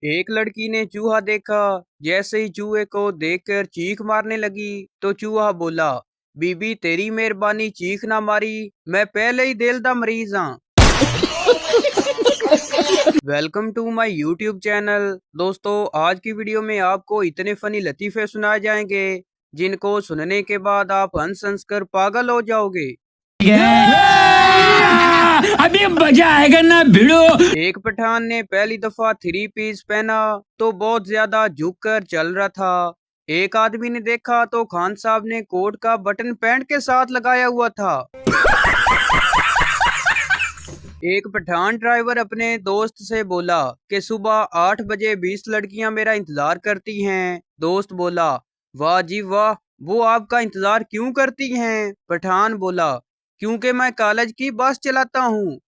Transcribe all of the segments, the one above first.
एक लड़की ने चूहा देखा। जैसे ही चूहे को देखकर चीख मारने लगी तो चूहा बोला, बीबी तेरी मेहरबानी चीख ना मारी, मैं पहले ही दिल दा मरीज हाँ। Welcome to my YouTube channel. दोस्तों, आज की वीडियो में आपको इतने फनी लतीफे सुनाए जाएंगे जिनको सुनने के बाद आप हंस हंस कर पागल हो जाओगे। अभी मजा आएगा ना भिड़ो। एक पठान ने पहली दफा थ्री पीस पहना तो बहुत ज्यादा झुक कर चल रहा था। एक आदमी ने देखा तो खान साहब ने कोट का बटन पैंट के साथ लगाया हुआ था। एक पठान ड्राइवर अपने दोस्त से बोला कि सुबह 8 बजे 20 लड़कियां मेरा इंतजार करती हैं। दोस्त बोला, वाह जी वाह, वो आपका इंतजार क्यों करती हैं? पठान बोला, क्योंकि मैं कॉलेज की बस चलाता हूँ।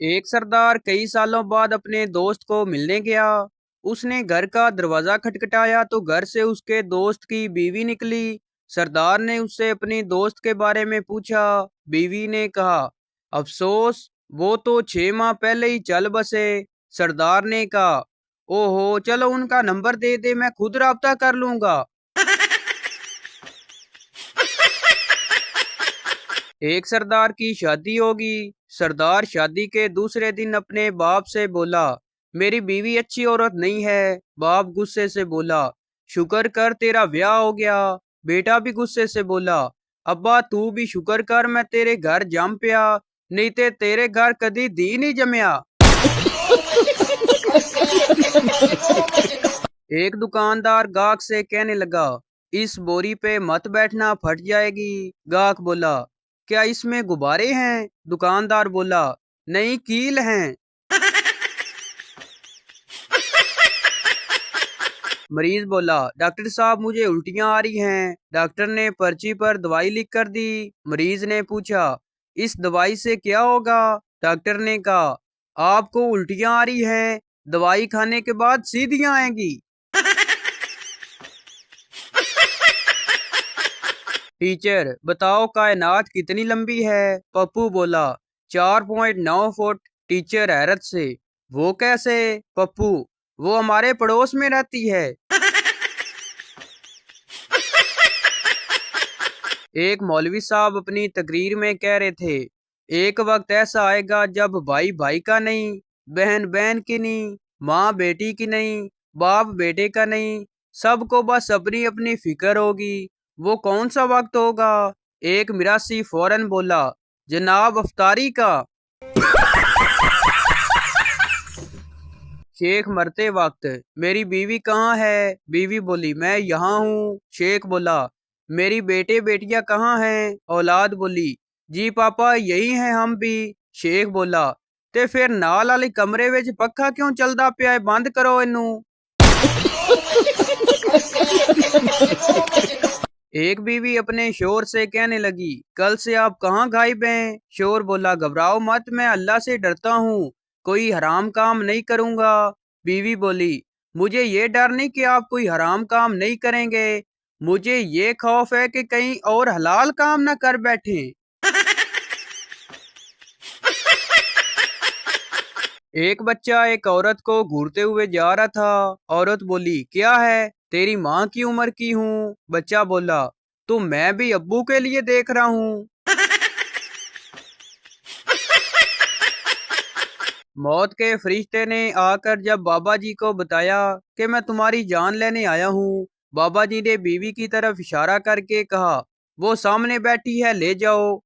एक सरदार कई सालों बाद अपने दोस्त को मिलने गया। उसने घर का दरवाजा खटखटाया तो घर से उसके दोस्त की बीवी निकली। सरदार ने उससे अपनी दोस्त के बारे में पूछा। बीवी ने कहा, अफसोस, वो तो 6 माह पहले ही चल बसे। सरदार ने कहा, ओहो, चलो उनका नंबर दे दे, मैं खुद राब्ता कर लूंगा। एक सरदार की शादी होगी। सरदार शादी के दूसरे दिन अपने बाप से बोला, मेरी बीवी अच्छी औरत नहीं है। बाप गुस्से से बोला, शुक्र कर तेरा ब्याह हो गया। बेटा भी गुस्से से बोला, अब्बा तू भी शुक्र कर मैं तेरे घर जम पिया, नहीं ते तेरे घर कदी दी नहीं जमया। एक दुकानदार गाहक से कहने लगा, इस बोरी पे मत बैठना, फट जाएगी। गाहक बोला, क्या इसमें गुब्बारे हैं? दुकानदार बोला, नहीं, कील हैं। मरीज बोला, डॉक्टर साहब मुझे उल्टियां आ रही हैं। डॉक्टर ने पर्ची पर दवाई लिख कर दी। मरीज ने पूछा, इस दवाई से क्या होगा? डॉक्टर ने कहा, आपको उल्टियां आ रही हैं, दवाई खाने के बाद सीधियां आएंगी। टीचर बताओ कायनात कितनी लंबी है? पप्पू बोला, 4.9 फुट। टीचर हैरत से, वो कैसे? पप्पू, वो हमारे पड़ोस में रहती है। एक मौलवी साहब अपनी तकरीर में कह रहे थे, एक वक्त ऐसा आएगा जब भाई भाई का नहीं, बहन बहन की नहीं, माँ बेटी की नहीं, बाप बेटे का नहीं, सबको बस अपनी अपनी फिक्र होगी। वो कौन सा वक्त होगा? एक मिरासी फौरन बोला, जनाब अफ्तारी का। शेख मरते वक्त, मेरी बीवी कहाँ है? बीवी बोली, मैं यहाँ हूँ। शेख बोला, मेरी बेटे बेटियां कहाँ हैं? औलाद बोली, जी पापा यही हैं हम भी। शेख बोला, ते फिर नाल वाले कमरे विच पक्खा क्यों चलदा पिया है? बंद करो इनू। एक बीवी अपने शोर से कहने लगी, कल से आप कहाँ गायब हैं? शोर बोला, घबराओ मत, मैं अल्लाह से डरता हूँ, कोई हराम काम नहीं करूँगा। बीवी बोली, मुझे ये डर नहीं कि आप कोई हराम काम नहीं करेंगे, मुझे ये खौफ है कि कहीं और हलाल काम ना कर बैठें। एक बच्चा एक औरत को घूरते हुए जा रहा था। औरत बोली, क्या है? तेरी माँ की उम्र की हूँ। बच्चा बोला, तो मैं भी अब्बू के लिए देख रहा हूँ। मौत के फरिश्ते ने आकर जब बाबा जी को बताया कि मैं तुम्हारी जान लेने आया हूँ, बाबा जी ने बीवी की तरफ इशारा करके कहा, वो सामने बैठी है, ले जाओ।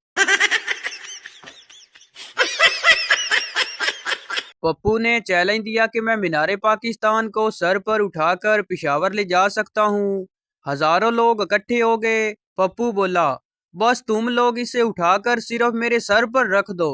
पप्पू ने चैलेंज दिया कि मैं मीनारे पाकिस्तान को सर पर उठाकर पिशावर ले जा सकता हूँ। हजारों लोग इकट्ठे हो गए। पप्पू बोला, बस तुम लोग इसे उठाकर सिर्फ मेरे सर पर रख दो।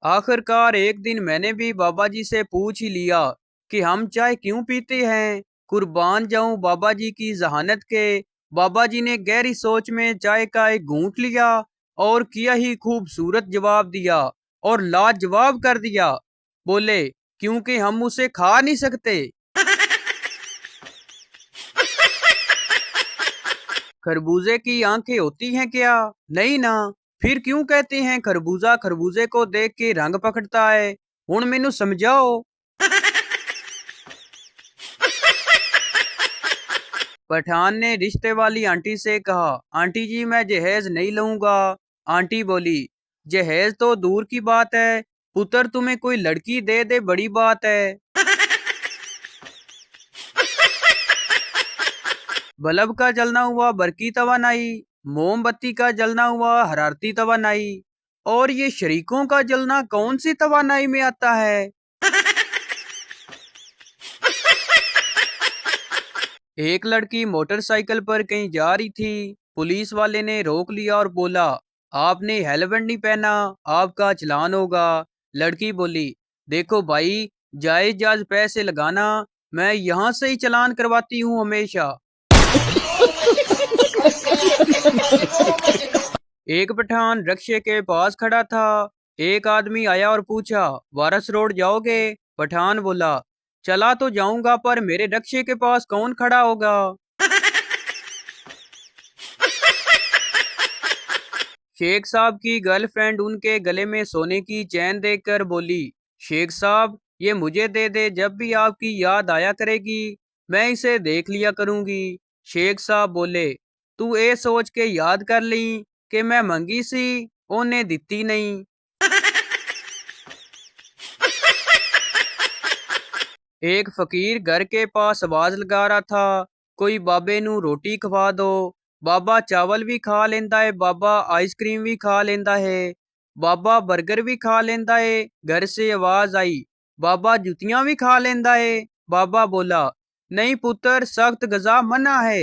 आखिरकार एक दिन मैंने भी बाबा जी से पूछ ही लिया कि हम चाय क्यों पीते हैं। कुर्बान जाऊं बाबा जी की जहानत के। बाबा जी ने गहरी सोच में चाय का एक घूंट लिया और किया ही खूबसूरत जवाब दिया और लाजवाब कर दिया। बोले, क्योंकि हम उसे खा नहीं सकते। खरबूजे की आंखें होती हैं क्या? नहीं ना। फिर क्यों कहते हैं खरबूजा खरबूजे को देख के रंग पकड़ता है? हुण मैनू समझाओ। पठान ने रिश्ते वाली आंटी से कहा, आंटी जी मैं जहेज नहीं लूंगा। आंटी बोली, जहेज तो दूर की बात है, पुत्र तुम्हें कोई लड़की दे दे बड़ी बात है। बल्ब का जलना हुआ बरकी तवानाई, मोमबत्ती का जलना हुआ हरारती तवानाई, और ये शरीकों का जलना कौन सी तवानाई में आता है? एक लड़की मोटरसाइकिल पर कहीं जा रही थी। पुलिस वाले ने रोक लिया और बोला, आपने हेलमेट नहीं पहना, आपका चालान होगा। लड़की बोली, देखो भाई, जायज जायज पैसे लगाना, मैं यहाँ से ही चालान करवाती हूँ हमेशा। एक पठान रक्शे के पास खड़ा था। एक आदमी आया और पूछा, वारस रोड जाओगे? पठान बोला, चला तो जाऊंगा पर मेरे रक्शे के पास कौन खड़ा होगा? शेख साहब की गर्लफ्रेंड उनके गले में सोने की चैन देखकर बोली, शेख साहब ये मुझे दे दे, जब भी आपकी याद आया करेगी मैं इसे देख लिया करूंगी। शेख साहब बोले, तू ये सोच के याद कर ली कि मैं मंगी सी, ओने दिती नहीं। एक फकीर घर के पास आवाज लगा रहा था, कोई बाबे नू रोटी खवा दो। बाबा चावल भी खा लेंदा है, बाबा आइसक्रीम भी खा लेंदा है, बाबा बर्गर भी खा लेंदा है। घर से आवाज आई, बाबा जुतियां भी खा लेंदा है। बाबा बोला, नहीं पुत्र, सख्त गजा मना है।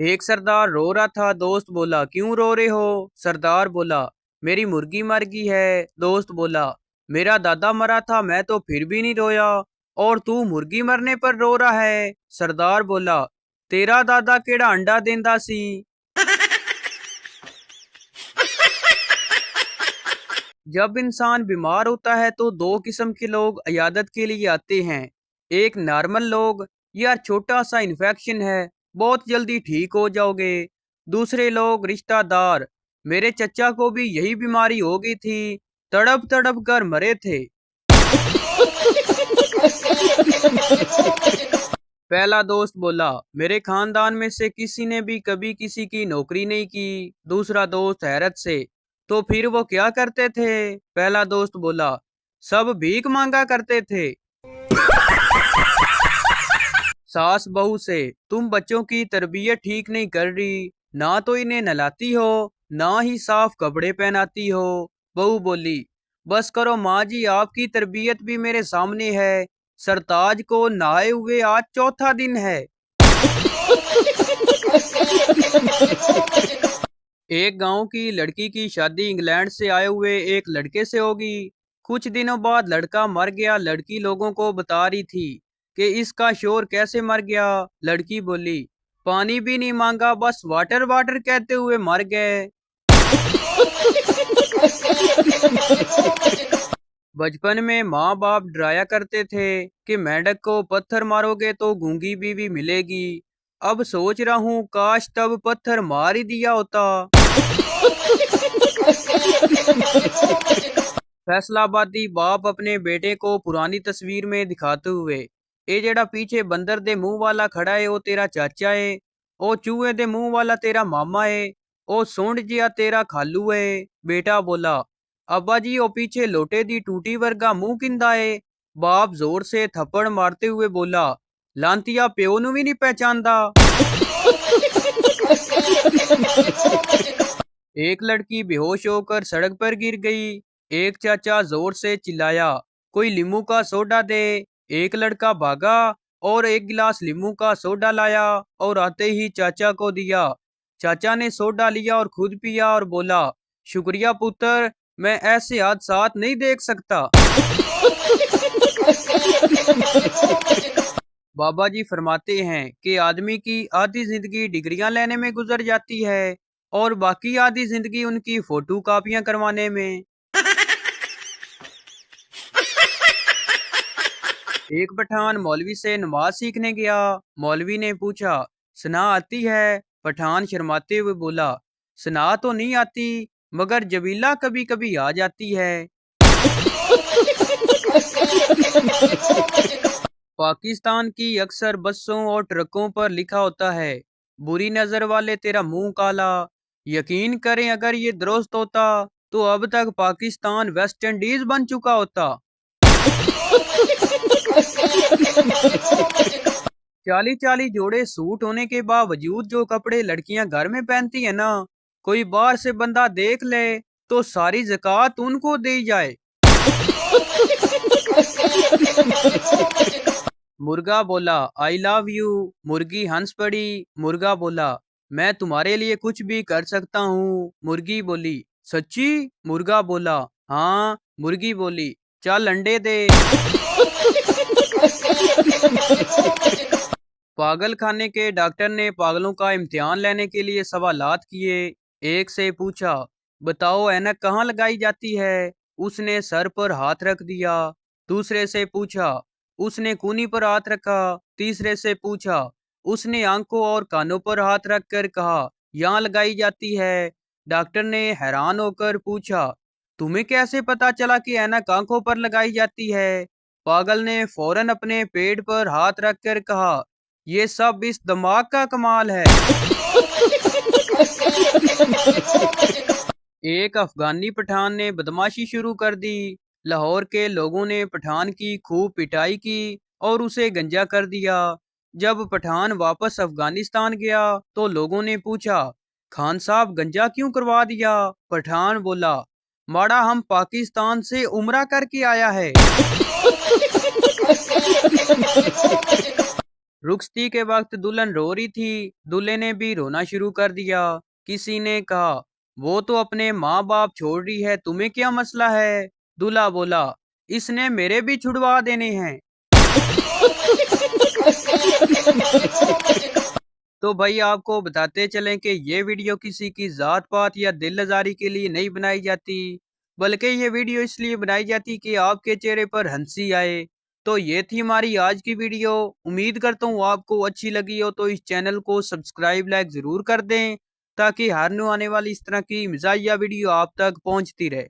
एक सरदार रो रहा था। दोस्त बोला, क्यों रो रहे हो? सरदार बोला, मेरी मुर्गी मर गई है। दोस्त बोला, मेरा दादा मरा था, मैं तो फिर भी नहीं रोया, और तू मुर्गी मरने पर रो रहा है। सरदार बोला, तेरा दादा केड़ा अंडा देंदा सी। जब इंसान बीमार होता है तो दो किस्म के लोग इयादत के लिए आते हैं। एक नॉर्मल लोग, यार छोटा सा इन्फेक्शन है, बहुत जल्दी ठीक हो जाओगे। दूसरे लोग रिश्तेदार, मेरे चचा को भी यही बीमारी हो गई थी, तड़प तड़प कर मरे थे। पहला दोस्त बोला, मेरे खानदान में से किसी ने भी कभी किसी की नौकरी नहीं की। दूसरा दोस्त हैरत से, तो फिर वो क्या करते थे? पहला दोस्त बोला, सब भीख मांगा करते थे। सास बहू से, तुम बच्चों की तरबियत ठीक नहीं कर रही, ना तो इन्हें नहलाती हो, ना ही साफ कपड़े पहनाती हो। बहू बोली, बस करो माँ जी, आपकी तरबियत भी मेरे सामने है, सरताज को नहाए हुए आज चौथा दिन है। एक गांव की लड़की की शादी इंग्लैंड से आए हुए एक लड़के से होगी। कुछ दिनों बाद लड़का मर गया। लड़की लोगों को बता रही थी कि इसका शोर कैसे मर गया। लड़की बोली, पानी भी नहीं मांगा, बस वाटर वाटर कहते हुए मर गए। बचपन में माँ बाप डराया करते थे कि मेंढक को पत्थर मारोगे तो गूंगी बीवी मिलेगी। अब सोच रहा हूँ काश तब पत्थर मार ही दिया होता। फैसलाबादी बाप अपने बेटे को पुरानी तस्वीर में दिखाते हुए, ए जेड़ा पीछे बंदर दे मुंह वाला खड़ा है ओ तेरा चाचा है, ओ चूहे दे मुंह वाला तेरा मामा है, ओ सूंड जिया तेरा खालू है। बेटा बोला, अब्बा जी ओ पीछे लोटे दी टूटी वर्गा मुंह किंदा है। बाप जोर से थप्पड़ मारते हुए बोला, लांतिया प्यो नु भी नहीं पहचानदा। एक लड़की बेहोश होकर सड़क पर गिर गई। एक चाचा जोर से चिल्लाया, कोई लींबू का सोडा दे। एक लड़का भागा और एक गिलास लींबू का सोडा लाया और आते ही चाचा को दिया। चाचा ने सोडा लिया और खुद पिया और बोला, शुक्रिया पुत्र, मैं ऐसे हादसात नहीं देख सकता। बाबा जी फरमाते हैं कि आदमी की आधी जिंदगी डिग्रियां लेने में गुजर जाती है और बाकी आधी जिंदगी उनकी फोटो कॉपियां करवाने में। एक पठान मौलवी से नमाज सीखने गया। मौलवी ने पूछा, सना आती है? पठान शर्माते हुए बोला, सना तो नहीं आती, मगर जबीला कभी कभी आ जाती है। पाकिस्तान की अक्सर बसों और ट्रकों पर लिखा होता है, बुरी नजर वाले तेरा मुंह काला। यकीन करें अगर ये दुरुस्त होता तो अब तक पाकिस्तान वेस्ट इंडीज बन चुका होता। 40-40 जोड़े सूट होने के बावजूद जो कपड़े लड़कियां घर में पहनती है ना, कोई बाहर से बंदा देख ले तो सारी ज़कात उनको दी जाए। मुर्गा बोला, आई लव यू। मुर्गी हंस पड़ी। मुर्गा बोला, मैं तुम्हारे लिए कुछ भी कर सकता हूँ। मुर्गी बोली, सच्ची? मुर्गा बोला, हाँ। मुर्गी बोली, चल अंडे दे। पागल खाने के डॉक्टर ने पागलों का इम्तिहान लेने के लिए सवालात किए। एक से पूछा, बताओ ऐनक कहाँ लगाई जाती है? उसने सर पर हाथ रख दिया। दूसरे से पूछा, उसने कूनी पर हाथ रखा। तीसरे से पूछा, उसने आंखों और कानों पर हाथ रख कर कहा, यहाँ लगाई जाती है। डॉक्टर ने हैरान होकर पूछा, तुम्हें कैसे पता चला कि ऐनक आंखों पर लगाई जाती है? पागल ने फौरन अपने पेट पर हाथ रख कर कहा, ये सब इस दिमाग का कमाल है। एक अफगानी पठान ने बदमाशी शुरू कर दी। लाहौर के लोगों ने पठान की खूब पिटाई की और उसे गंजा कर दिया। जब पठान वापस अफगानिस्तान गया तो लोगों ने पूछा, खान साहब गंजा क्यों करवा दिया? पठान बोला, माड़ा हम पाकिस्तान से उम्रा करके आया है। रुखसती के वक्त दुल्हन रो रही थी। दूल्हे ने भी रोना शुरू कर दिया। किसी ने कहा, वो तो अपने माँ बाप छोड़ रही है, तुम्हें क्या मसला है? दूल्हा बोला, इसने मेरे भी छुड़वा देने हैं। तो भाई आपको बताते चलें कि ये वीडियो किसी की जात पात या दिल आजारी के लिए नहीं बनाई जाती, बल्कि ये वीडियो इसलिए बनाई जाती कि आपके चेहरे पर हंसी आए। तो ये थी हमारी आज की वीडियो। उम्मीद करता हूँ आपको अच्छी लगी हो, तो इस चैनल को सब्सक्राइब लाइक जरूर कर दें ताकि हर न्यू आने वाली इस तरह की मज़ाहिया वीडियो आप तक पहुँचती रहे।